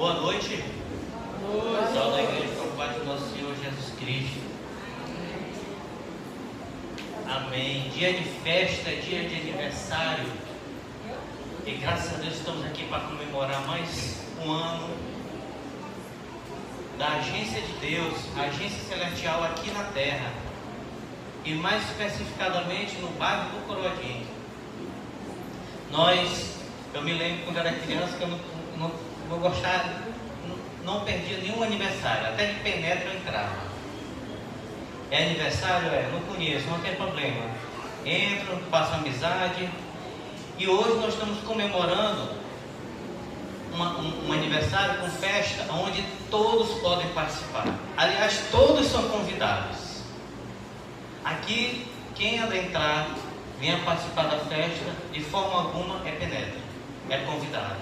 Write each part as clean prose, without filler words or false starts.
Boa noite. Salve da igreja com a paz do nosso Senhor Jesus Cristo. Amém. Dia de festa, dia de aniversário. E graças a Deus estamos aqui para comemorar mais um ano da agência de Deus, a agência celestial aqui na terra. E mais especificadamente no bairro do Coroadinho. Eu me lembro quando era criança que eu não gostava, não perdia nenhum aniversário, até de penetra eu entrava. É aniversário? Não conheço, não tem problema. Entro, faço amizade. E hoje nós estamos comemorando um aniversário com festa onde todos podem participar. Aliás, todos são convidados. Aqui, quem adentrar, venha participar da festa, de forma alguma é penetra, é convidado.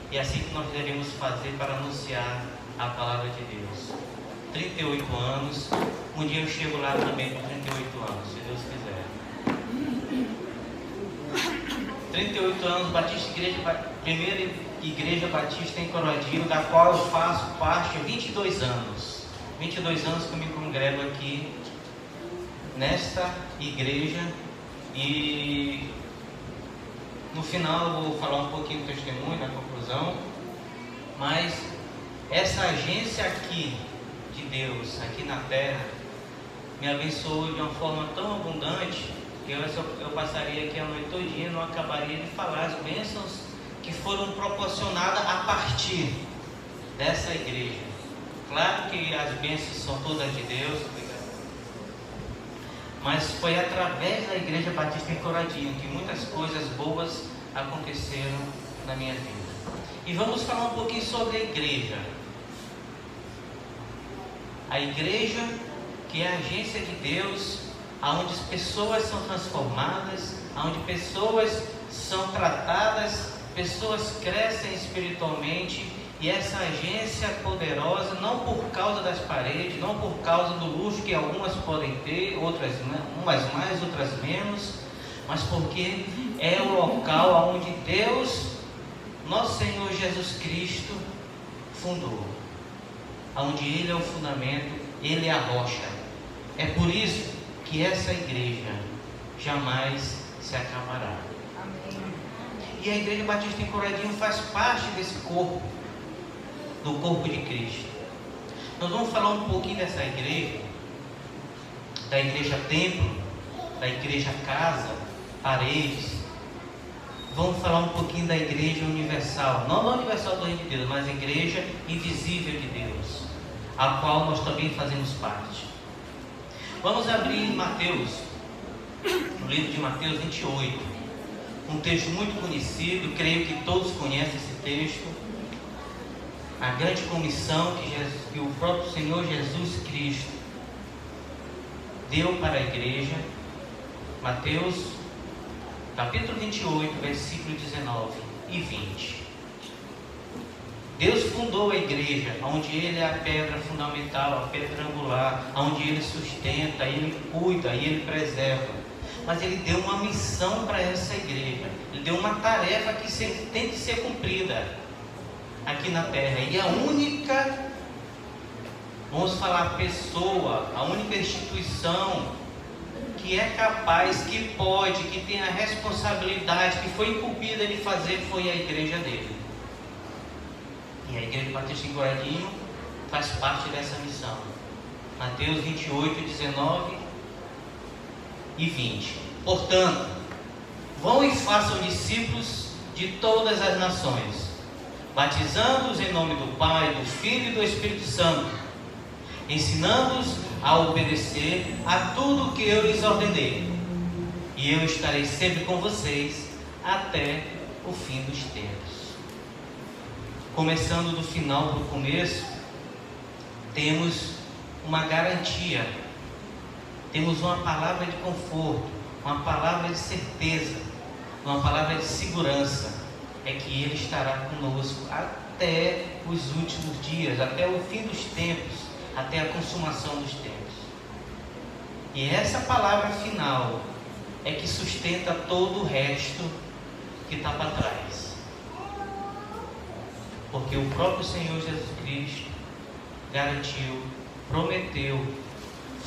E é assim que nós devemos fazer para anunciar a palavra de Deus. 38 anos, um dia eu chego lá também com 38 anos, se Deus quiser. 38 anos, primeira igreja batista em Coroadinho, da qual eu faço parte há 22 anos. 22 anos que eu me congrego aqui nesta igreja. E no final eu vou falar um pouquinho do testemunho, na conclusão. Mas essa agência aqui de Deus, aqui na terra, me abençoou de uma forma tão abundante que eu passaria aqui a noite todinha e não acabaria de falar as bênçãos que foram proporcionadas a partir dessa igreja. Claro que as bênçãos são todas de Deus, mas foi através da Igreja Batista em Coroadinho que muitas coisas boas aconteceram na minha vida. E vamos falar um pouquinho sobre a igreja. A igreja, que é a agência de Deus, onde as pessoas são transformadas, onde pessoas são tratadas, pessoas crescem espiritualmente. E essa agência poderosa, não por causa das paredes, não por causa do luxo que algumas podem ter, umas mais, outras menos, mas porque é o local onde Deus, nosso Senhor Jesus Cristo, fundou. Onde Ele é o fundamento, Ele é a rocha. É por isso que essa igreja jamais se acabará. Amém. E a Igreja Batista em Coroadinho faz parte desse corpo, do corpo de Cristo. Nós vamos falar um pouquinho dessa igreja, da igreja templo, da igreja casa, paredes. Vamos falar um pouquinho da igreja universal, não da universal do reino de Deus, mas a igreja invisível de Deus, a qual nós também fazemos parte. Vamos abrir Mateus, no livro de Mateus 28, um texto muito conhecido, creio que todos conhecem esse texto. A grande comissão que o próprio Senhor Jesus Cristo deu para a igreja. Mateus capítulo 28, versículo 19 e 20. Deus fundou a igreja, onde Ele é a pedra fundamental, a pedra angular, onde Ele sustenta, Ele cuida e Ele preserva. Mas Ele deu uma missão para essa igreja. Ele deu uma tarefa que tem que ser cumprida aqui na terra. E a única, vamos falar, pessoa, a única instituição que é capaz, que pode, que tem a responsabilidade, que foi incumbida de fazer, foi a igreja dele. E a Igreja Batista em Coroadinho faz parte dessa missão. Mateus 28, 19 e 20. Portanto, vão e façam discípulos de todas as nações, batizando-os em nome do Pai, do Filho e do Espírito Santo, ensinando-os a obedecer a tudo o que eu lhes ordenei. E eu estarei sempre com vocês até o fim dos tempos. Começando do final para o começo, temos uma garantia, temos uma palavra de conforto, uma palavra de certeza, uma palavra de segurança. É que Ele estará conosco até os últimos dias, até o fim dos tempos, até a consumação dos tempos. E essa palavra final é que sustenta todo o resto que está para trás. Porque o próprio Senhor Jesus Cristo garantiu, prometeu,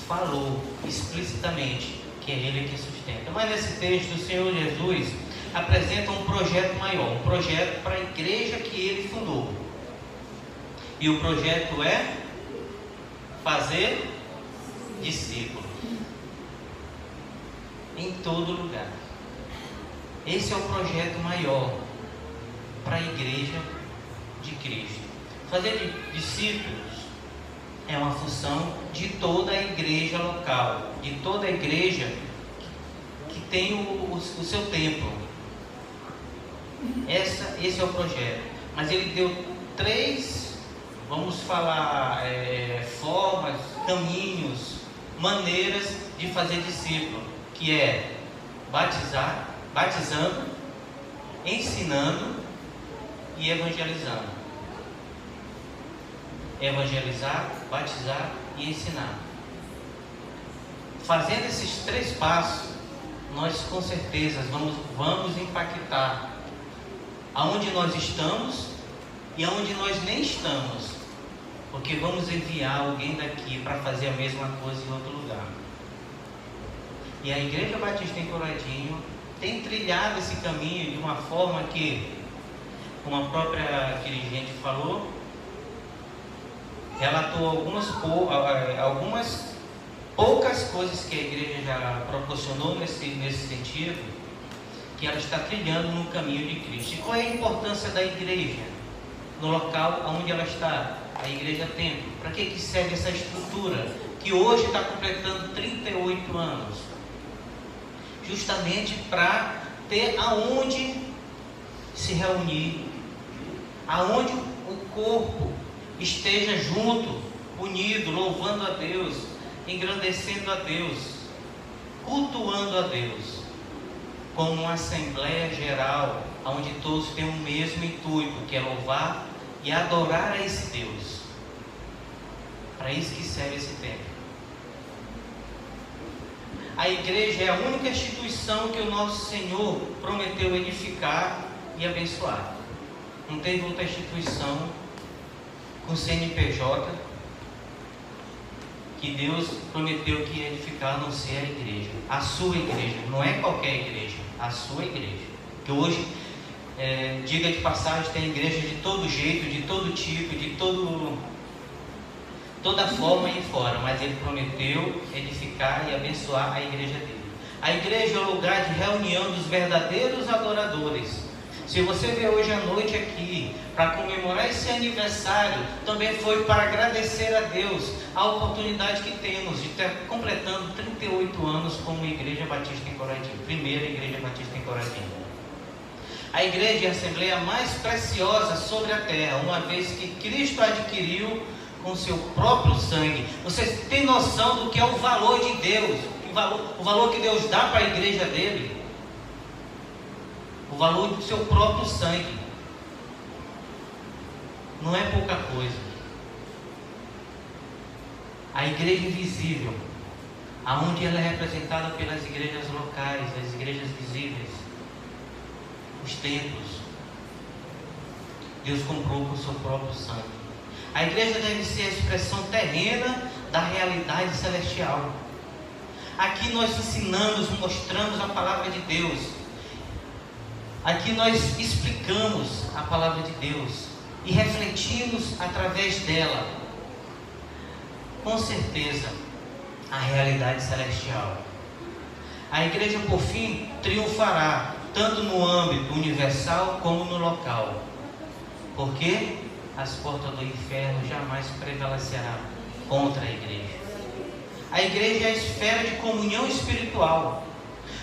falou explicitamente que é Ele que sustenta. Mas nesse texto o Senhor Jesus apresenta um projeto maior, um projeto para a igreja que Ele fundou. E o projeto é fazer discípulos em todo lugar. Esse é o projeto maior para a igreja de Cristo. Fazer discípulos é uma função de toda a igreja local, de toda a igreja que tem o seu templo. Esse é o projeto. Mas ele deu 3, vamos falar, formas, caminhos, maneiras de fazer discípulo, que é batizando, ensinando e evangelizando. Evangelizar, batizar e ensinar. Fazendo esses 3 passos, nós com certeza vamos impactar aonde nós estamos e aonde nós nem estamos, porque vamos enviar alguém daqui para fazer a mesma coisa em outro lugar. E a Igreja Batista em Coradinho tem trilhado esse caminho de uma forma que, como a própria dirigente falou, relatou algumas poucas coisas que a igreja já proporcionou nesse sentido, que ela está trilhando no caminho de Cristo. E qual é a importância da igreja no local onde ela está? A igreja templo. Para que serve essa estrutura que hoje está completando 38 anos? Justamente para ter aonde se reunir, aonde o corpo esteja junto, unido, louvando a Deus, engrandecendo a Deus, cultuando a Deus, como uma assembleia geral, onde todos têm o mesmo intuito, que é louvar e adorar a esse Deus. Para isso que serve esse templo. A igreja é a única instituição que o nosso Senhor prometeu edificar e abençoar. Não teve outra instituição com CNPJ que Deus prometeu que ia edificar, a não ser a igreja, a sua igreja. Não é qualquer igreja, a sua igreja. Que hoje, diga de passagem, tem igreja de todo jeito, de todo tipo, de toda forma aí fora, mas Ele prometeu edificar e abençoar a igreja dele. A igreja é o lugar de reunião dos verdadeiros adoradores. Se você vê hoje à noite aqui para comemorar esse aniversário, também foi para agradecer a Deus a oportunidade que temos de estar completando 38 anos como Igreja Batista em Coradinho, primeira Igreja Batista em Coradinho. A igreja é a assembleia mais preciosa sobre a terra, uma vez que Cristo adquiriu com seu próprio sangue. Vocês têm noção do que é o valor de Deus, o valor que Deus dá para a igreja dele? O valor do seu próprio sangue. Não é pouca coisa. A igreja invisível, aonde ela é representada pelas igrejas locais, as igrejas visíveis, os templos, Deus comprou com o seu próprio sangue. A igreja deve ser a expressão terrena da realidade celestial. Aqui nós ensinamos, mostramos a palavra de Deus. Aqui nós explicamos a palavra de Deus e refletimos através dela, com certeza, a realidade celestial. A igreja, por fim, triunfará, tanto no âmbito universal como no local, porque as portas do inferno jamais prevalecerão contra a igreja. A igreja é a esfera de comunhão espiritual.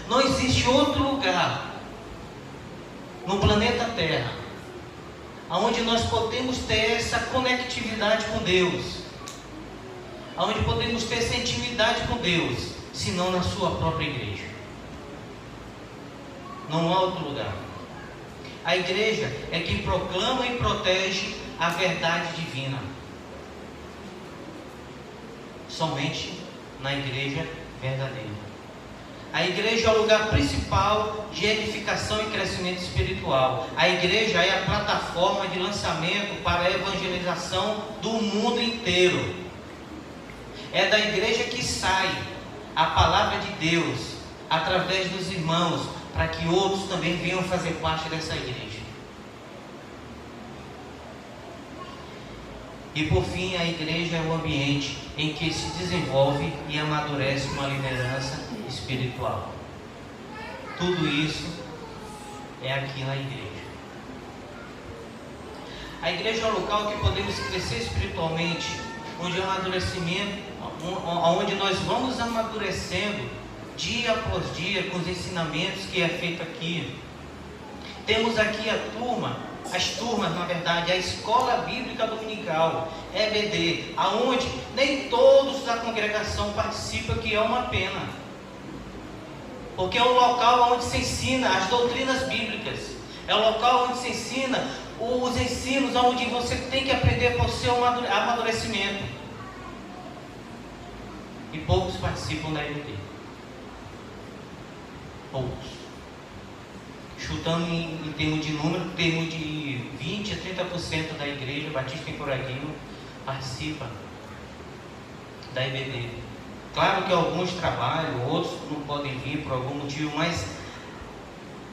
Não existe outro lugar no planeta Terra onde nós podemos ter essa conectividade com Deus, onde podemos ter essa intimidade com Deus, senão na sua própria igreja. Não há outro lugar. A igreja é quem proclama e protege a verdade divina. Somente na igreja verdadeira. A igreja é o lugar principal de edificação e crescimento espiritual. A igreja é a plataforma de lançamento para a evangelização do mundo inteiro. É da igreja que sai a palavra de Deus através dos irmãos, para que outros também venham fazer parte dessa igreja. E por fim, a igreja é o ambiente em que se desenvolve e amadurece uma liderança espiritual. Tudo isso é aqui na igreja. A igreja é o local que podemos crescer espiritualmente, onde o amadurecimento, onde nós vamos amadurecendo dia após dia com os ensinamentos que é feito aqui. Temos aqui as turmas, na verdade, a Escola Bíblica Dominical, EBD, aonde nem todos da congregação participam, que é uma pena, porque é um local onde se ensina as doutrinas bíblicas, é o local onde se ensina os ensinos, onde você tem que aprender para o seu amadurecimento, e poucos participam da EBD, poucos. Chutando em termos de número, em termos de 20 a 30% da igreja Batista em Coraguinho participa da EBD. Claro que alguns trabalham, outros não podem vir por algum motivo, mas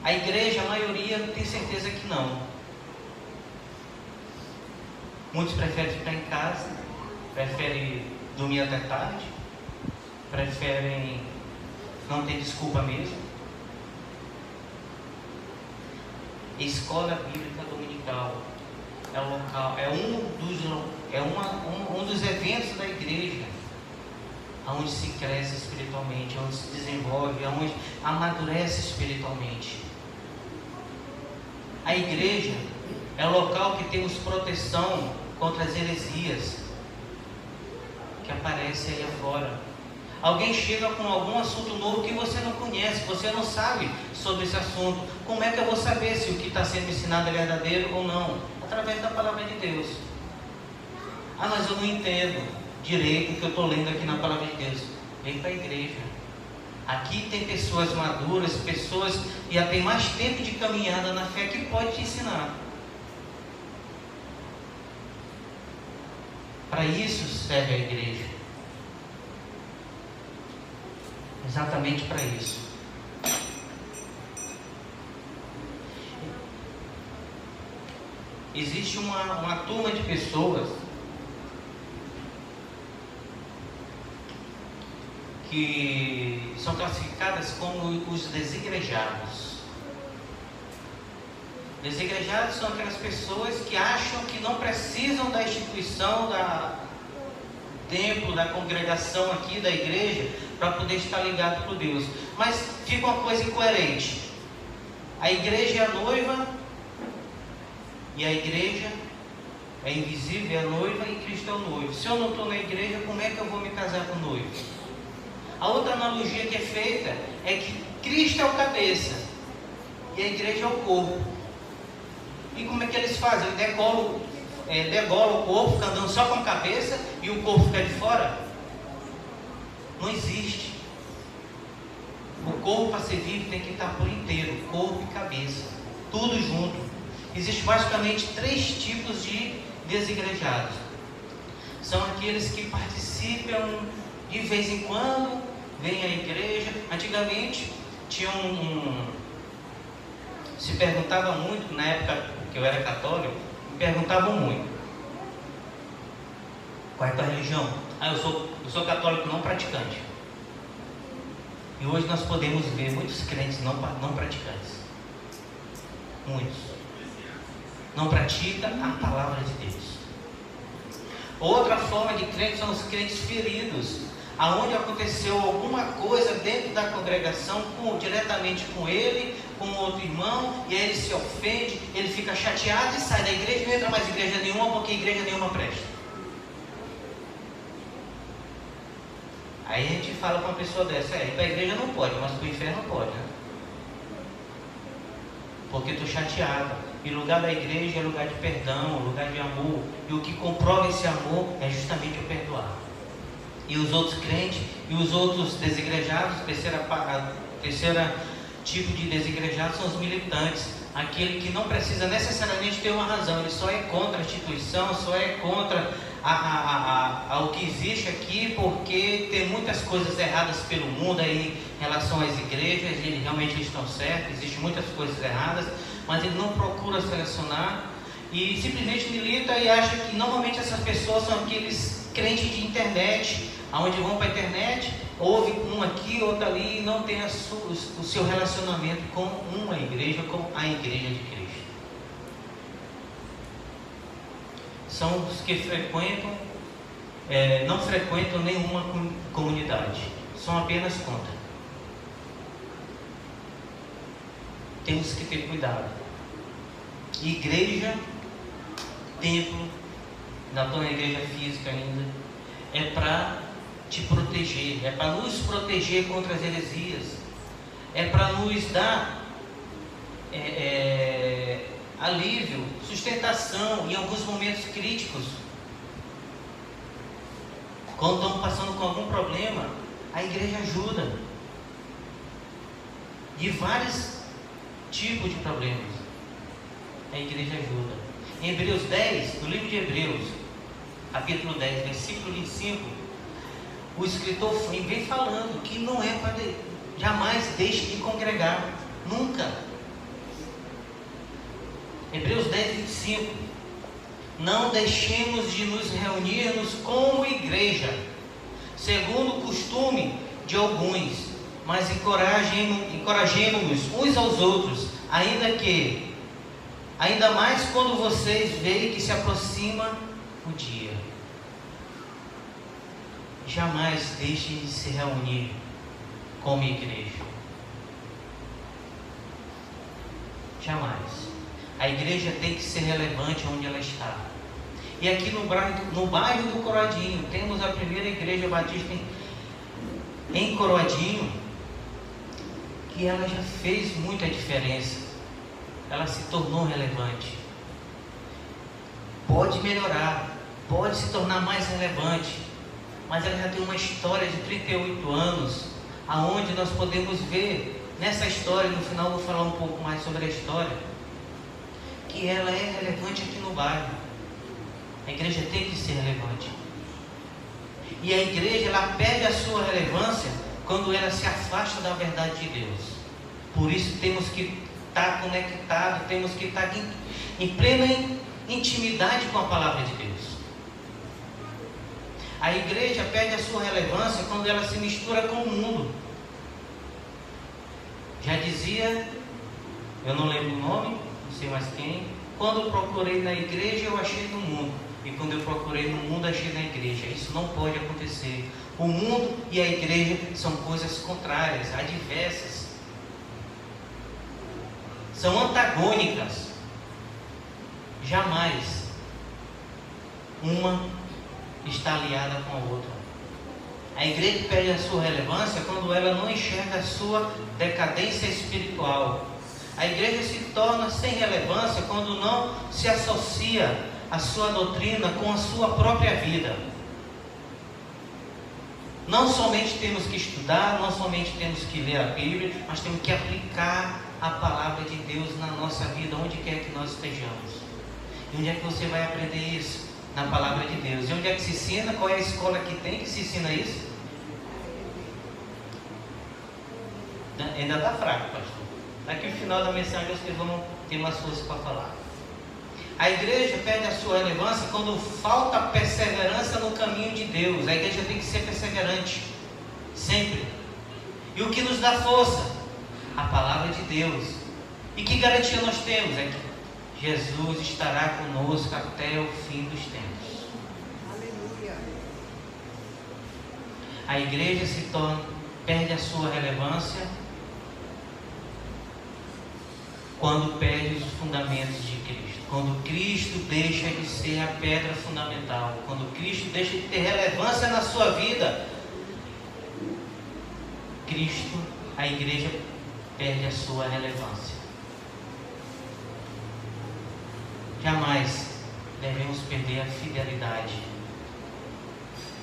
a igreja, a maioria, tem certeza que não. Muitos preferem ficar em casa, preferem dormir até tarde, preferem não ter desculpa mesmo. Escola Bíblica Dominical é o local, é um dos eventos da igreja, onde se cresce espiritualmente, onde se desenvolve, onde amadurece espiritualmente. A igreja é o local que temos proteção contra as heresias que aparecem aí afora. Alguém chega com algum assunto novo que você não conhece, você não sabe sobre esse assunto. Como é que eu vou saber se o que está sendo ensinado é verdadeiro ou não? Através da palavra de Deus. Ah, mas eu não entendo direito o que eu estou lendo aqui na palavra de Deus. Vem para a igreja. Aqui tem pessoas maduras, pessoas que já têm mais tempo de caminhada na fé, que pode te ensinar. Para isso serve a igreja. Exatamente para isso. Existe uma turma de pessoas que são classificadas como os desigrejados. Desigrejados são aquelas pessoas que acham que não precisam da instituição, da templo, da congregação aqui, da igreja, para poder estar ligado com Deus. Mas fica uma coisa incoerente. A igreja é a noiva, e a igreja é invisível, é a noiva, e Cristo é o noivo. Se eu não estou na igreja, como é que eu vou me casar com o noivo? A outra analogia que é feita é que Cristo é o cabeça, e a igreja é o corpo. E como é que eles fazem? Eles degolam o corpo, fica andando só com a cabeça, e o corpo fica de fora? Não existe. O corpo, para ser vivo, tem que estar por inteiro, corpo e cabeça, tudo junto. Existem basicamente 3 tipos de desigrejados. São aqueles que participam de vez em quando, vêm à igreja. Antigamente tinha se perguntava muito, na época que eu era católico, me perguntavam muito: qual é a tua religião? Eu sou católico não praticante. E hoje nós podemos ver muitos crentes não praticantes. Muitos. Não pratica a palavra de Deus. Outra forma de crentes são os crentes feridos, aonde aconteceu alguma coisa dentro da congregação, diretamente com ele, com outro irmão, e aí ele se ofende, ele fica chateado e sai da igreja, não entra mais em igreja nenhuma, porque igreja nenhuma presta. Aí a gente fala para uma pessoa dessa: ir para a igreja não pode, mas para o inferno pode, né? Porque estou chateado. E o lugar da igreja é lugar de perdão, lugar de amor. E o que comprova esse amor é justamente o perdoar. e os outros crentes e os outros desigrejados. Terceira tipo de desigrejados são os militantes, aquele que não precisa necessariamente ter uma razão, ele só é contra a instituição, só é contra o que existe aqui, porque tem muitas coisas erradas pelo mundo aí em relação às igrejas, e eles realmente estão certos, existem muitas coisas erradas, mas ele não procura selecionar e simplesmente milita e acha que normalmente essas pessoas são aqueles crentes de internet, onde vão para a internet, ouve um aqui, outro ali, e não tem o seu relacionamento com uma igreja, com a igreja de Cristo. São os que não frequentam nenhuma comunidade, são apenas contra. Temos que ter cuidado. Igreja, templo, não estou na igreja física ainda, é para te proteger, é para nos proteger contra as heresias, é para nos dar alívio, sustentação em alguns momentos críticos. Quando estamos passando com algum problema, a igreja ajuda de vários tipos de problemas. A igreja ajuda. Em Hebreus 10, no livro de Hebreus, capítulo 10, versículo 25, o escritor vem falando que não é para jamais deixe de congregar, nunca. Hebreus 10, 25, não deixemos de nos reunirmos como igreja, segundo o costume de alguns, mas encorajemos-nos uns aos outros, ainda mais quando vocês veem que se aproxima o dia. Jamais deixem de se reunir como igreja. Jamais. A igreja tem que ser relevante onde ela está. E aqui no bairro do Coroadinho, temos a primeira igreja batista em Coroadinho, que ela já fez muita diferença. Ela se tornou relevante. Pode melhorar, pode se tornar mais relevante, mas ela já tem uma história de 38 anos, aonde nós podemos ver nessa história, no final vou falar um pouco mais sobre a história, que ela é relevante aqui no bairro. A igreja tem que ser relevante. E a igreja, ela perde a sua relevância quando ela se afasta da verdade de Deus. Por isso temos que estar conectados, temos que estar em plena intimidade com a palavra de Deus. A igreja perde a sua relevância quando ela se mistura com o mundo. Já dizia, eu não lembro o nome, não sei mais quem, quando eu procurei na igreja eu achei no mundo, e quando eu procurei no mundo achei na igreja. Isso não pode acontecer. O mundo e a igreja são coisas contrárias, adversas, são antagônicas. Jamais uma está aliada com a outra. A igreja perde a sua relevância quando ela não enxerga a sua decadência espiritual. A igreja se torna sem relevância quando não se associa a sua doutrina com a sua própria vida. Não somente temos que estudar, não somente temos que ler a Bíblia, mas temos que aplicar a palavra de Deus na nossa vida, onde quer que nós estejamos. E onde é que você vai aprender isso? Na palavra de Deus. E onde é que se ensina? Qual é a escola que tem que se ensina isso? Ainda está fraco, pastor. Daqui no final da mensagem vocês vão ter mais força para falar. A igreja perde a sua relevância quando falta perseverança no caminho de Deus. A igreja tem que ser perseverante, sempre. E o que nos dá força? A palavra de Deus. E que garantia nós temos? É que Jesus estará conosco até o fim dos tempos. Aleluia. A igreja perde a sua relevância quando perde os fundamentos de Cristo. Quando Cristo deixa de ser a pedra fundamental. Quando Cristo deixa de ter relevância na sua vida, a igreja perde a sua relevância. Jamais devemos perder a fidelidade.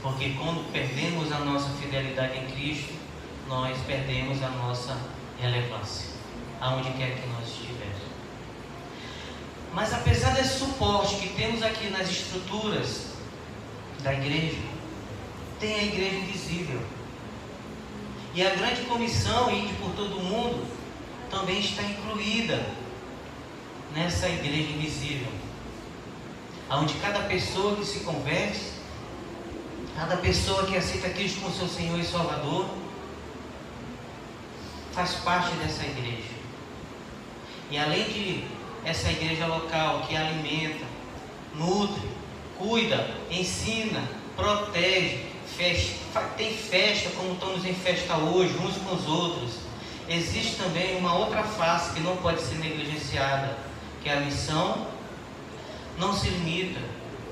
Porque quando perdemos a nossa fidelidade em Cristo, nós perdemos a nossa relevância, aonde quer que nós estivermos. Mas apesar desse suporte que temos aqui nas estruturas da igreja, tem a igreja invisível. E a grande comissão, ir por todo o mundo, também está incluída nessa igreja invisível, onde cada pessoa que se converte, cada pessoa que aceita Cristo como seu Senhor e Salvador, faz parte dessa igreja. E além de essa igreja local que alimenta, nutre, cuida, ensina, protege, tem festa, como estamos em festa hoje, uns com os outros, existe também uma outra face que não pode ser negligenciada, que a missão não se limita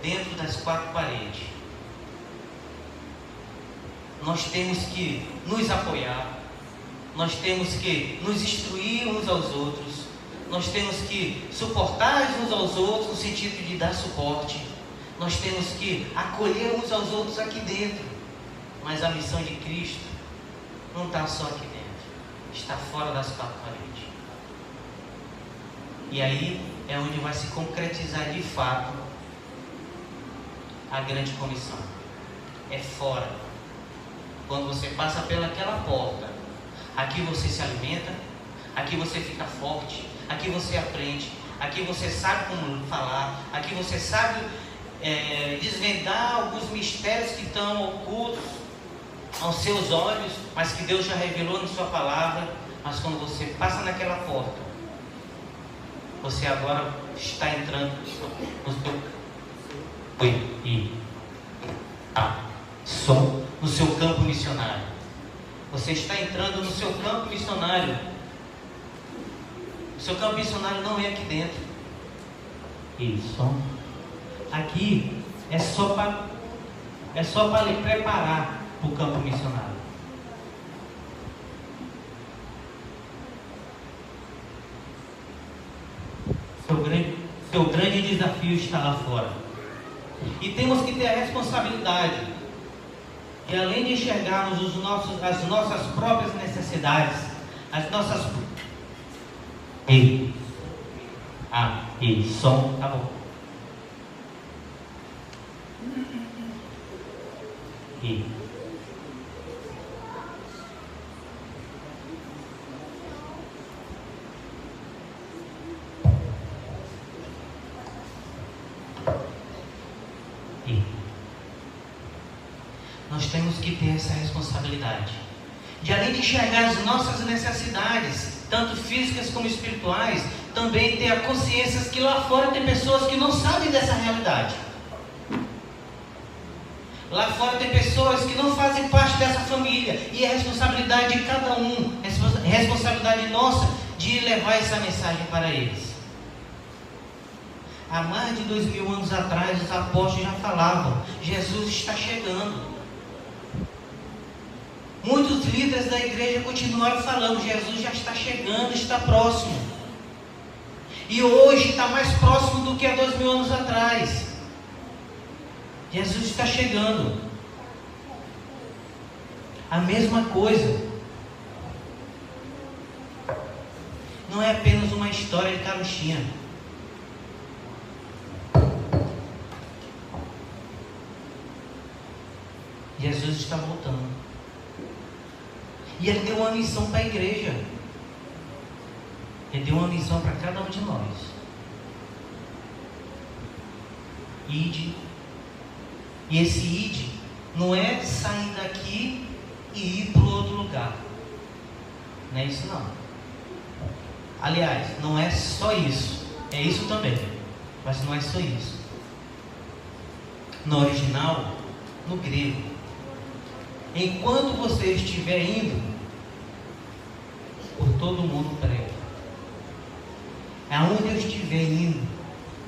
dentro das quatro paredes. Nós temos que nos apoiar, nós temos que nos instruir uns aos outros, nós temos que suportar uns aos outros no sentido de dar suporte, nós temos que acolher uns aos outros aqui dentro. Mas a missão de Cristo não está só aqui dentro, está fora das quatro paredes. E aí é onde vai se concretizar de fato a grande comissão. É fora. Quando você passa pelaquela porta, aqui você se alimenta, aqui você fica forte, aqui você aprende, aqui você sabe como falar, aqui você sabe desvendar alguns mistérios que estão ocultos aos seus olhos, mas que Deus já revelou na sua palavra. Mas quando você passa naquela porta, você agora está entrando no seu campo missionário. Você está entrando no seu campo missionário. O seu campo missionário não é aqui dentro. Isso. Aqui é só para lhe preparar para o campo missionário. Seu grande desafio está lá fora. E temos que ter a responsabilidade de, além de enxergarmos as nossas próprias necessidades, as nossas... som, tá bom. Nós temos que ter essa responsabilidade de, além de enxergar as nossas necessidades, tanto físicas como espirituais, também ter a consciência que lá fora tem pessoas que não sabem dessa realidade. Lá fora tem pessoas que não fazem parte dessa família, e é responsabilidade de cada um, é responsabilidade nossa de levar essa mensagem para eles. Há mais de 2000 anos atrás, os apóstolos já falavam: Jesus está chegando. Muitos líderes da igreja continuaram falando: Jesus já está chegando, está próximo. E hoje está mais próximo do que há 2000 anos atrás. Jesus está chegando. A mesma coisa. Não é apenas uma história de carochinha. Jesus está voltando. E Ele deu uma missão para a igreja. Ele deu uma missão para cada um de nós. Ide. E esse ide não é sair daqui e ir para outro lugar. Não é isso não. Aliás, não é só isso. É isso também. Mas não é só isso. No original, no grego, enquanto você estiver indo, por todo mundo prega. Aonde eu estiver indo,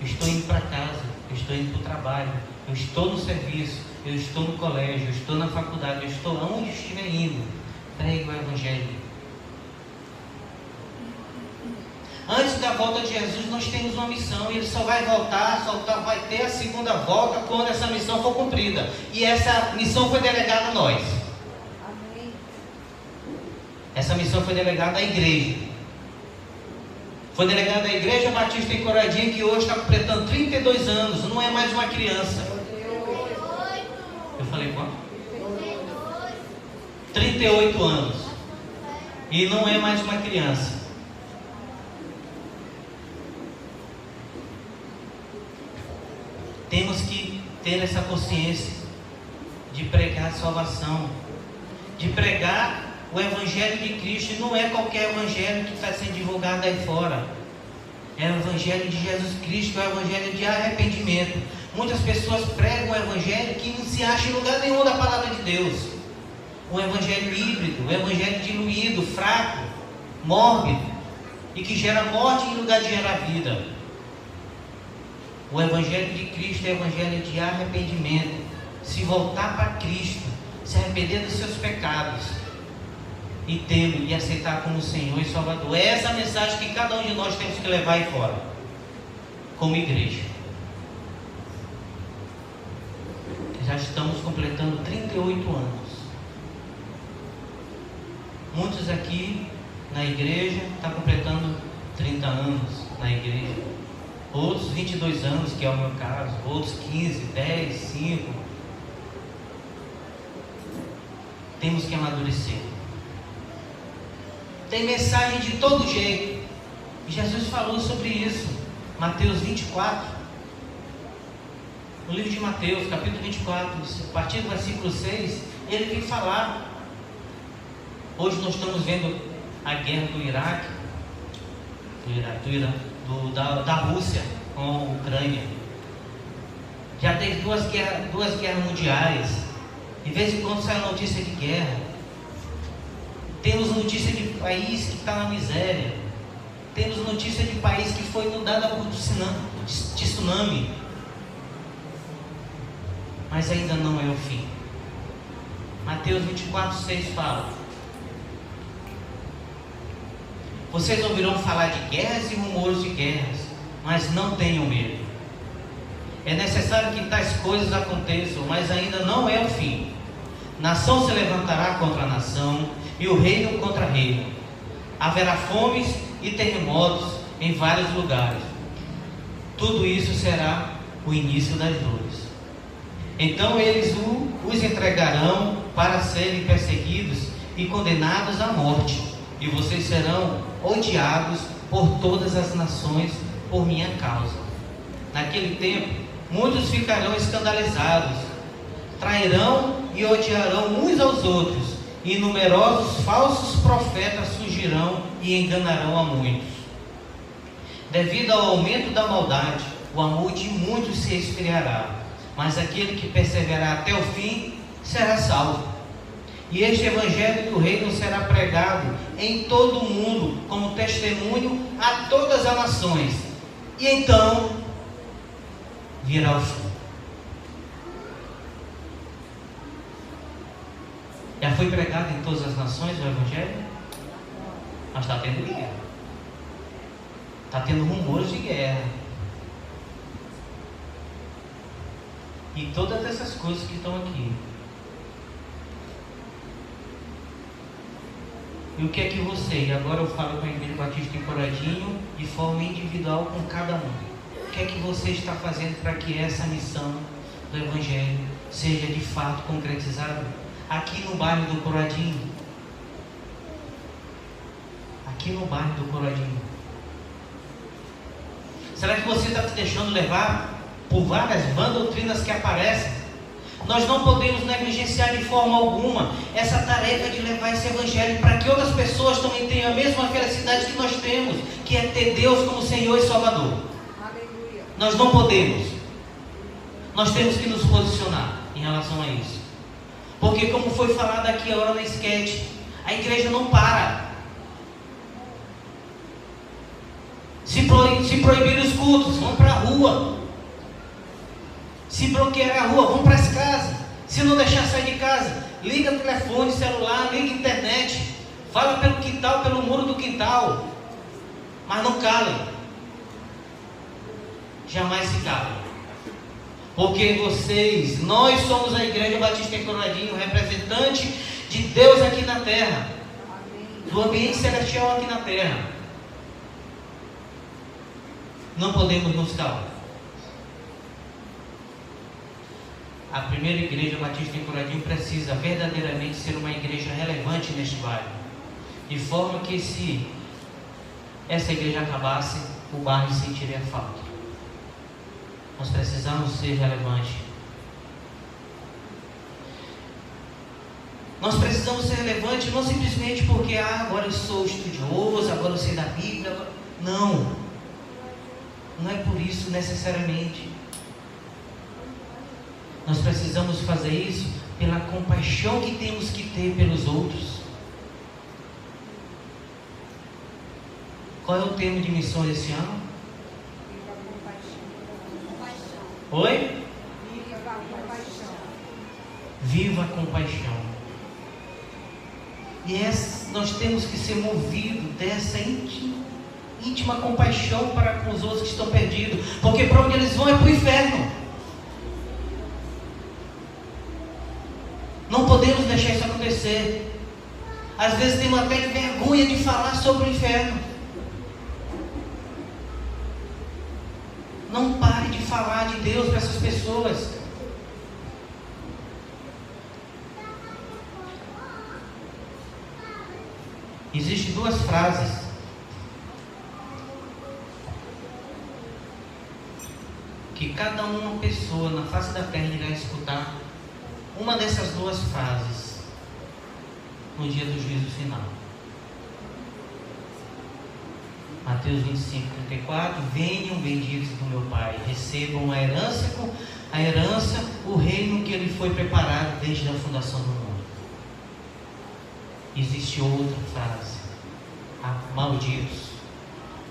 eu estou indo para casa, eu estou indo para o trabalho, eu estou no serviço, eu estou no colégio, eu estou na faculdade, eu estou aonde eu estiver indo, pregue o Evangelho. Antes da volta de Jesus nós temos uma missão, e Ele só vai voltar, vai ter a segunda volta quando essa missão for cumprida, e essa missão foi delegada a nós. Amém. Essa missão foi delegada à igreja. Foi delegada à Igreja Batista em Coradinho, que hoje está completando 32 anos, não é mais uma criança. Eu falei quanto? 38 anos. E não é mais uma criança. Temos que ter essa consciência de pregar a salvação, de pregar o Evangelho de Cristo. E não é qualquer Evangelho que está sendo divulgado aí fora. É o Evangelho de Jesus Cristo, é o Evangelho de arrependimento. Muitas pessoas pregam o Evangelho que não se acha em lugar nenhum da palavra de Deus. Um Evangelho híbrido, um Evangelho diluído, fraco, mórbido, e que gera morte em lugar de gerar vida. O Evangelho de Cristo é o Evangelho de arrependimento. Se voltar para Cristo, se arrepender dos seus pecados e tê-lo e aceitar como Senhor e Salvador. É essa a mensagem que cada um de nós temos que levar aí fora, como igreja. Já estamos completando 38 anos. Muitos aqui na igreja estão completando 30 anos na igreja. Outros 22 anos, que é o meu caso. Outros 15, 10, 5. Temos que amadurecer. Tem mensagem de todo jeito. E Jesus falou sobre isso. Mateus 24. No livro de Mateus, capítulo 24, a partir do versículo 6, ele vem falar. Hoje nós estamos vendo a guerra do Iraque, da Rússia com a Ucrânia. Já teve duas guerras mundiais. De vez em quando sai notícia de guerra. Temos notícia de país que está na miséria. Temos notícia de país que foi inundado por tsunami. Mas ainda não é o fim. Mateus 24:6 fala: vocês ouvirão falar de guerras e rumores de guerras, mas não tenham medo. É necessário que tais coisas aconteçam, mas ainda não é o fim. Nação se levantará contra nação, e o reino contra reino. Haverá fomes e terremotos em vários lugares. Tudo isso será o início das dores. Então eles os entregarão para serem perseguidos e condenados à morte, e vocês serão odiados por todas as nações por minha causa. Naquele tempo, muitos ficarão escandalizados, trairão e odiarão uns aos outros, e numerosos falsos profetas surgirão e enganarão a muitos. Devido ao aumento da maldade, o amor de muitos se esfriará, mas aquele que perseverar até o fim será salvo. E este evangelho do reino será pregado em todo o mundo como testemunho a todas as nações, e então virá o fim. Já foi pregado em todas as nações o evangelho? Mas está tendo guerra. Está tendo rumores de guerra. E todas essas coisas que estão aqui. E o que é que você, e agora eu falo com a Igreja Batista em Coradinho, de forma individual com cada um. O que é que você está fazendo para que essa missão do evangelho seja de fato concretizada? Aqui no bairro do Coradinho. Aqui no bairro do Coradinho. Será que você está se deixando levar por várias vãs doutrinas que aparecem? Nós não podemos negligenciar de forma alguma essa tarefa de levar esse evangelho para que outras pessoas também tenham a mesma felicidade que nós temos, que é ter Deus como Senhor e Salvador. Aleluia. Nós não podemos. Nós temos que nos posicionar em relação a isso. Porque como foi falado aqui agora na sketch, a igreja não para. Se proibir os cultos, vão para a rua. Se bloquear a rua, vão para as casas. Se não deixar sair de casa, liga telefone, celular, liga internet. Fala pelo quintal, pelo muro do quintal. Mas não calem. Jamais se calem. Porque nós somos a Igreja Batista em Coradinho, representante de Deus aqui na terra. Do ambiente celestial aqui na terra. Não podemos nos calar. A primeira Igreja Batista em Coradinho precisa verdadeiramente ser uma igreja relevante neste bairro. De forma que se essa igreja acabasse, o bairro sentiria falta. Nós precisamos ser relevantes. Nós precisamos ser relevantes não simplesmente porque agora eu sou estudioso, agora eu sei da Bíblia. Não. Não é por isso necessariamente. Nós precisamos fazer isso pela compaixão que temos que ter pelos outros. Qual é o tema de missões esse ano? Oi? Viva a compaixão. Viva a compaixão. E nós temos que ser movidos dessa íntima compaixão para com os outros que estão perdidos. Porque para onde eles vão é para o inferno. Não podemos deixar isso acontecer. Às vezes temos até vergonha de falar sobre o inferno. Não pare de falar de Deus para essas pessoas. Existem duas frases que cada uma pessoa na face da terra irá escutar. Uma dessas duas frases no dia do juízo final. Mateus 25, 34. Venham benditos do meu Pai, recebam a herança, o reino que ele foi preparado desde a fundação do mundo. Existe outra frase: malditos,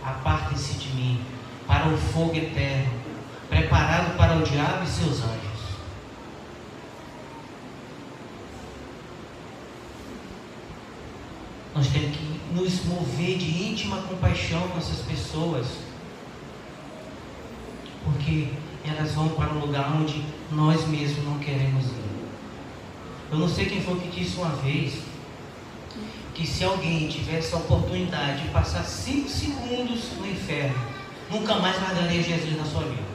apartem-se de mim para o fogo eterno, preparado para o diabo e seus anjos. Nós temos que nos mover de íntima compaixão com essas pessoas, porque elas vão para um lugar onde nós mesmos não queremos ir. Eu não sei quem foi que disse uma vez que se alguém tivesse a oportunidade de passar 5 segundos no inferno, nunca mais largaria Jesus na sua vida.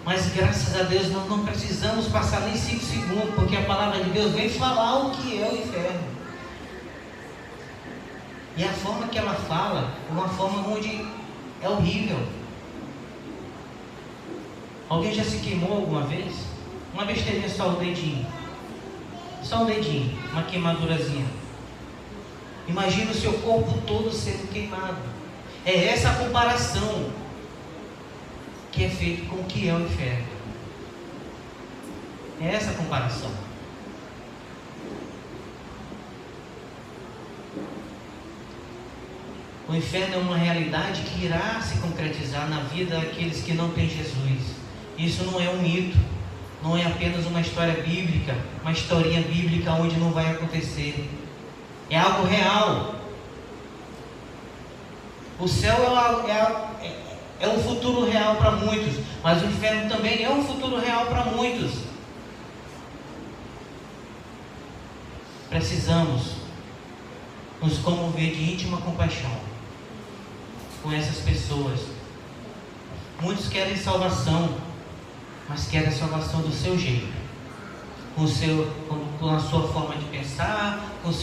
Mas graças a Deus nós não precisamos passar nem 5 segundos, porque a palavra de Deus vem falar o que é o inferno. E a forma que ela fala é uma forma onde é horrível. Alguém já se queimou alguma vez? Uma besteirinha, só o dedinho. Só um dedinho, uma queimadurazinha. Imagina o seu corpo todo sendo queimado. É essa a comparação que é feito com o que é o inferno. É essa a comparação. O inferno é uma realidade que irá se concretizar na vida daqueles que não têm Jesus. Isso não é um mito, não é apenas uma história bíblica, uma historinha bíblica onde não vai acontecer. É algo real. O céu é um futuro real para muitos, mas o inferno também é um futuro real para muitos. Precisamos nos comover de íntima compaixão com essas pessoas. Muitos querem salvação, mas querem a salvação do seu jeito, com a sua forma de pensar, com a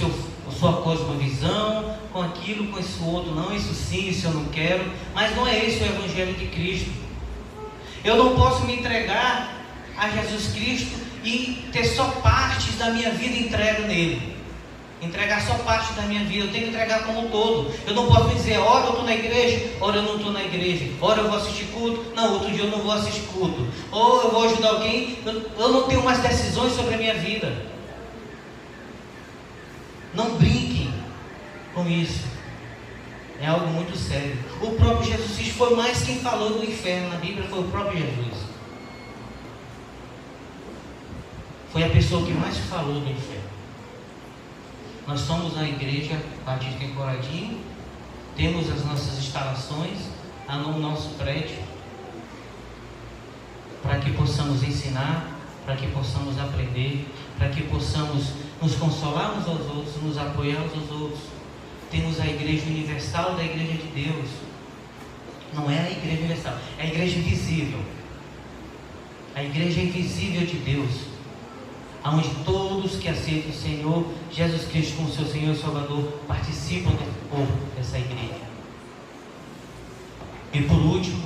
sua cosmovisão, com aquilo, com isso outro. Não, isso sim, isso eu não quero. Mas não é esse o Evangelho de Cristo. Eu não posso me entregar a Jesus Cristo e ter só partes da minha vida entregue nele. Entregar só parte da minha vida. Eu tenho que entregar como um todo. Eu não posso dizer, ora eu estou na igreja, ora eu não estou na igreja, ora eu vou assistir culto, não, outro dia eu não vou assistir culto, ou eu vou ajudar alguém. Eu não tenho mais decisões sobre a minha vida. Não brinquem com isso. É algo muito sério. O próprio Jesus Cristo foi mais quem falou do inferno na Bíblia, foi o próprio Jesus. Foi a pessoa que mais falou do inferno. Nós somos a Igreja Batista em Coradinho, temos as nossas instalações no nosso prédio, para que possamos ensinar, para que possamos aprender, para que possamos nos consolar uns aos outros, nos apoiar uns aos outros. Temos a Igreja Universal da Igreja de Deus. Não é a Igreja Universal, é a Igreja Invisível. A Igreja Invisível de Deus, onde todos que aceitam o Senhor Jesus Cristo como seu Senhor e Salvador participam do corpo dessa igreja. E por último,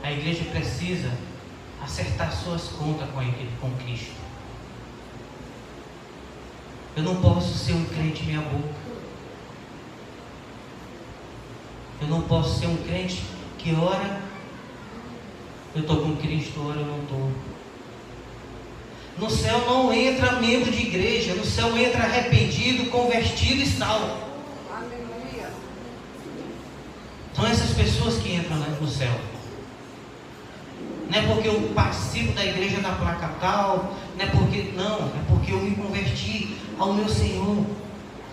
a igreja precisa acertar suas contas com Cristo. Eu não posso ser um crente meia boca. Eu não posso ser um crente que ora eu estou com Cristo, ora eu não estou. No céu não entra membro de igreja, no céu entra arrependido, convertido e salvo. Aleluia. São essas pessoas que entram no céu. Não é porque eu participo da igreja da placa tal, não, é porque eu me converti ao meu Senhor,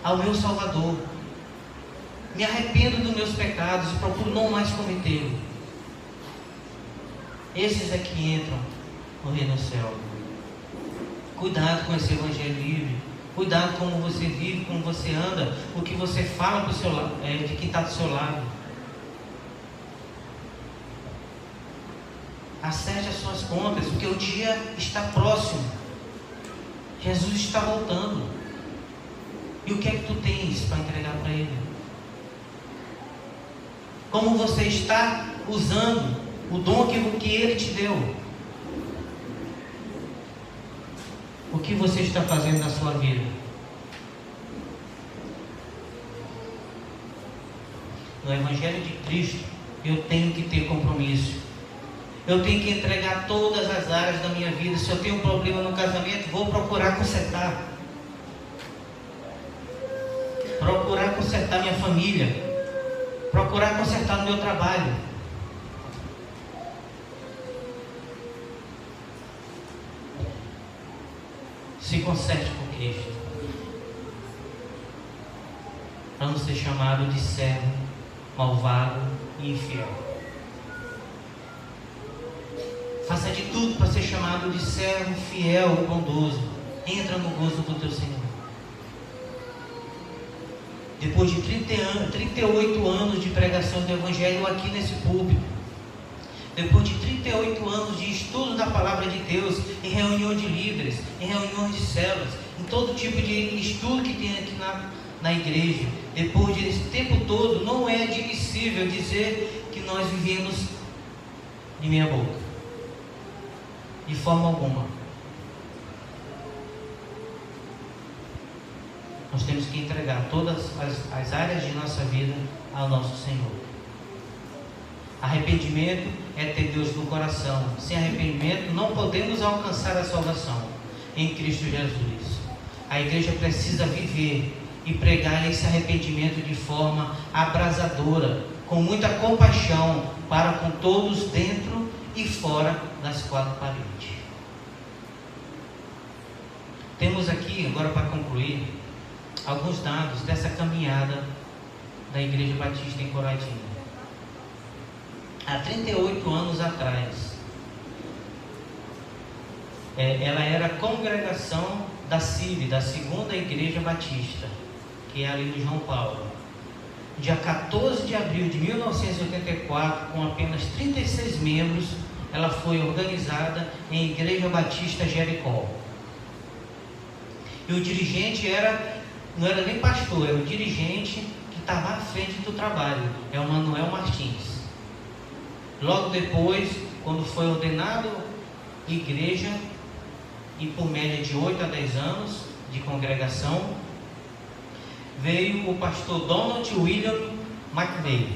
ao meu Salvador. Me arrependo dos meus pecados e procuro não mais cometê-los. Esses é que entram no reino do céu. Cuidado com esse evangelho livre. Cuidado como você vive, como você anda, o que você fala pro seu lado, de quem está do seu lado. Acerte as suas contas, porque o dia está próximo. Jesus está voltando. E o que é que tu tens para entregar para Ele? Como você está usando o dom que Ele te deu? O que você está fazendo na sua vida? No Evangelho de Cristo, eu tenho que ter compromisso. Eu tenho que entregar todas as áreas da minha vida. Se eu tenho um problema no casamento, vou procurar consertar. Procurar consertar minha família. Procurar consertar no meu trabalho. Se conserte com Cristo, para não ser chamado de servo, malvado e infiel. Faça de tudo para ser chamado de servo fiel e bondoso. Entra no gozo do teu Senhor. Depois de 38 anos de pregação do Evangelho aqui nesse púlpito, depois de 38 anos de estudo da palavra de Deus, em reunião de líderes, em reuniões de células, em todo tipo de estudo que tem aqui na igreja, depois desse tempo todo, não é admissível dizer que nós vivemos de meia boca, de forma alguma. Nós temos que entregar todas as áreas de nossa vida ao nosso Senhor. Arrependimento é ter Deus no coração. Sem arrependimento não podemos alcançar a salvação em Cristo Jesus. A igreja precisa viver e pregar esse arrependimento de forma abrasadora, com muita compaixão para com todos dentro e fora das quatro paredes. Temos aqui, agora para concluir, alguns dados dessa caminhada da Igreja Batista em Coradinho. Há 38 anos atrás, ela era a congregação da CIB, da Segunda Igreja Batista, que é ali no João Paulo. Dia 14 de abril de 1984, com apenas 36 membros, ela foi organizada em Igreja Batista Jericó. E o dirigente não era nem pastor, era o dirigente que estava à frente do trabalho, é o Manuel Martins. Logo depois, quando foi ordenado igreja, e por média de 8 a 10 anos de congregação, veio o pastor Donald William McNeil,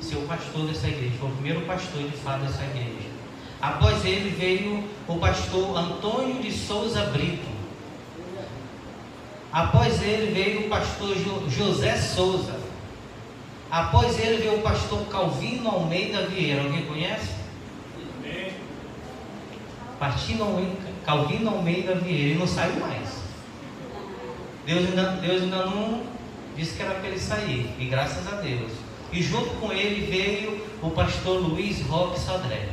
ser o pastor dessa igreja, foi o primeiro pastor de fato dessa igreja. Após ele veio o pastor Antônio de Souza Brito. Após ele veio o pastor José Souza. Após ele veio o pastor Calvino Almeida Vieira. Alguém conhece? Calvino Almeida Vieira. Ele não saiu mais. Deus ainda não disse que era para ele sair, e graças a Deus. E junto com ele veio o pastor Luiz Roque Sodré.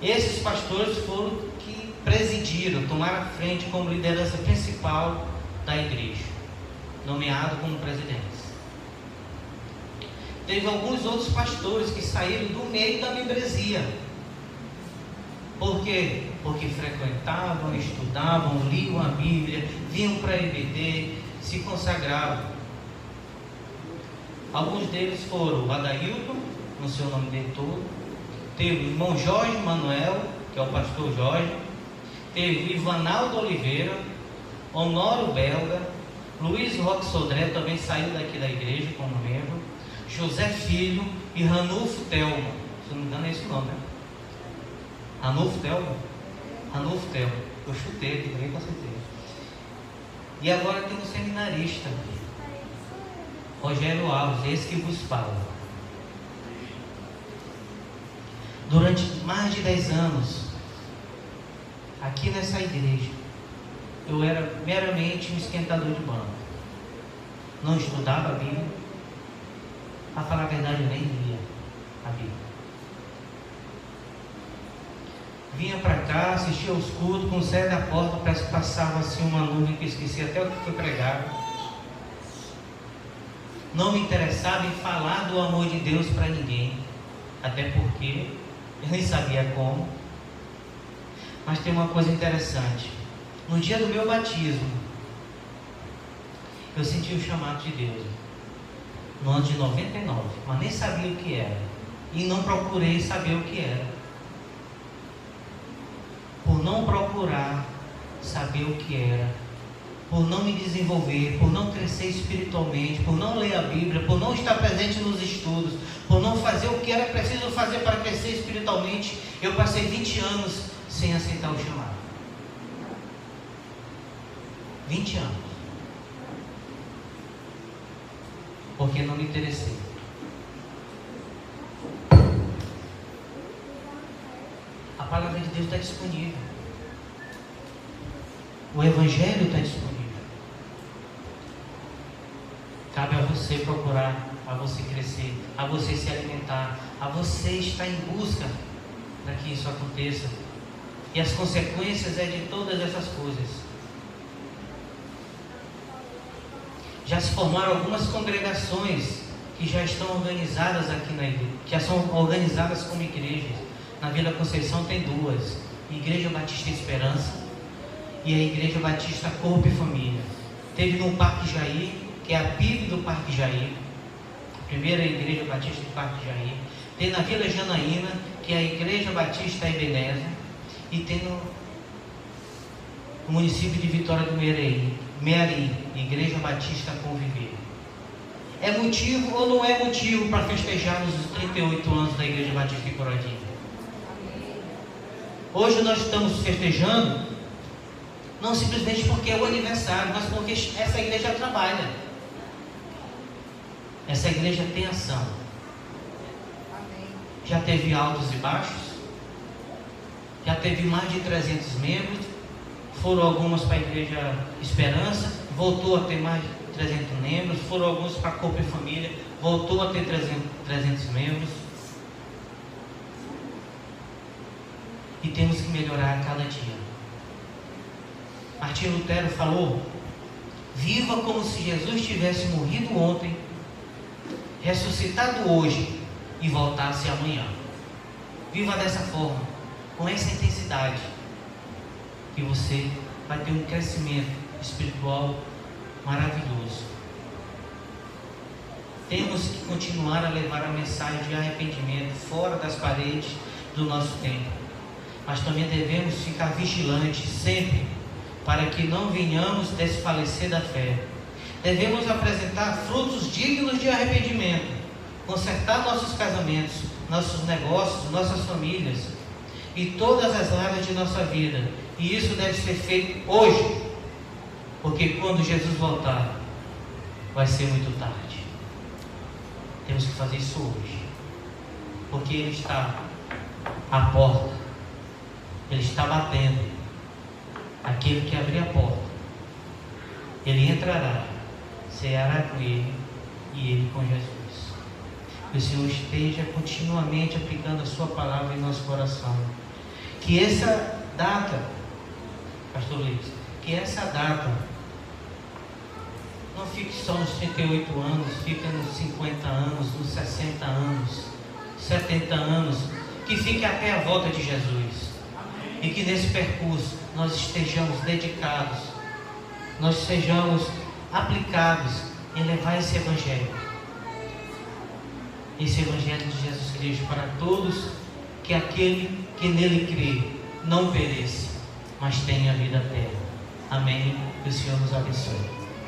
Esses pastores foram que presidiram, tomaram a frente como liderança principal da igreja, nomeado como presidentes. Teve alguns outros pastores que saíram do meio da membresia. Por quê? Porque frequentavam, estudavam, liam a Bíblia, vinham para a EBD, se consagravam. Alguns deles foram o Adailton, não sei o nome dele todo. Teve o irmão Jorge Manuel, que é o pastor Jorge. Teve o Ivanaldo Oliveira, Honório Belga, Luiz Roque Sodré também saiu daqui da igreja como membro, José Filho e Ranulfo Telmo. Se não me engano é esse o nome, né? Ranulfo Telmo? Ranulfo Telmo. Eu chutei, também com certeza. E agora tem um seminarista, Rogério Alves, esse que vos fala. Durante mais de 10 anos, aqui nessa igreja, eu era meramente um esquentador de banco. Não estudava a Bíblia. Para falar a verdade, eu nem lia a Bíblia. Vinha para cá, assistia aos cultos, com o céu da porta, parece que passava assim uma nuvem que eu esqueci até o que foi pregado. Não me interessava em falar do amor de Deus para ninguém, até porque eu nem sabia como. Mas tem uma coisa interessante. No dia do meu batismo, eu senti o chamado de Deus. No ano de 99, mas nem sabia o que era. E não procurei saber o que era. Por não procurar saber o que era, por não me desenvolver, por não crescer espiritualmente, por não ler a Bíblia, por não estar presente nos estudos, por não fazer o que era preciso fazer para crescer espiritualmente, eu passei 20 anos sem aceitar o chamado. 20 anos. Porque não me interessei. A palavra de Deus está disponível. O Evangelho está disponível. Cabe a você procurar, a você crescer, a você se alimentar, a você estar em busca para que isso aconteça. E as consequências é de todas essas coisas. Já se formaram algumas congregações que já estão organizadas aqui na igreja, que já são organizadas como igrejas. Na Vila Conceição tem duas: Igreja Batista Esperança e a Igreja Batista Corpo e Família. Teve no Parque Jair, que é a PIB do Parque Jair, a primeira Igreja Batista do Parque Jair. Tem na Vila Janaína, que é a Igreja Batista Ebenezer, e tem no município de Vitória do Meari, Igreja Batista Conviver. É motivo ou não é motivo para festejarmos os 38 anos da Igreja Batista em Coradinho? Hoje nós estamos festejando, não simplesmente porque é o aniversário, mas porque essa igreja trabalha. Essa igreja tem ação. Já teve altos e baixos, já teve mais de 300 membros, foram algumas para a Igreja Esperança, voltou a ter mais de 300 membros, foram alguns para a Corpo e Família, voltou a ter 300 membros. E temos que melhorar a cada dia. Martinho Lutero falou: viva como se Jesus tivesse morrido ontem, ressuscitado hoje e voltasse amanhã. Viva dessa forma, com essa intensidade, que você vai ter um crescimento espiritual maravilhoso. Temos que continuar a levar a mensagem de arrependimento fora das paredes do nosso templo, mas também devemos ficar vigilantes sempre, para que não venhamos desfalecer da fé. Devemos apresentar frutos dignos de arrependimento, consertar nossos casamentos, nossos negócios, nossas famílias e todas as áreas de nossa vida. E isso deve ser feito hoje, porque quando Jesus voltar, vai ser muito tarde. Temos que fazer isso hoje, porque Ele está à porta, Ele está batendo. Aquele que abrir a porta, ele entrará, ceará com ele e ele com Jesus. Que o Senhor esteja continuamente aplicando a sua palavra em nosso coração. Que essa data, pastor Luiz, que essa data não fique só nos 38 anos, fique nos 50 anos, nos 60 anos, 70 anos, que fique até a volta de Jesus. E que nesse percurso nós estejamos dedicados, nós sejamos aplicados em levar esse Evangelho de Jesus Cristo para todos, que aquele que nele crê não pereça, mas tenha vida eterna. Amém. Que o Senhor nos abençoe.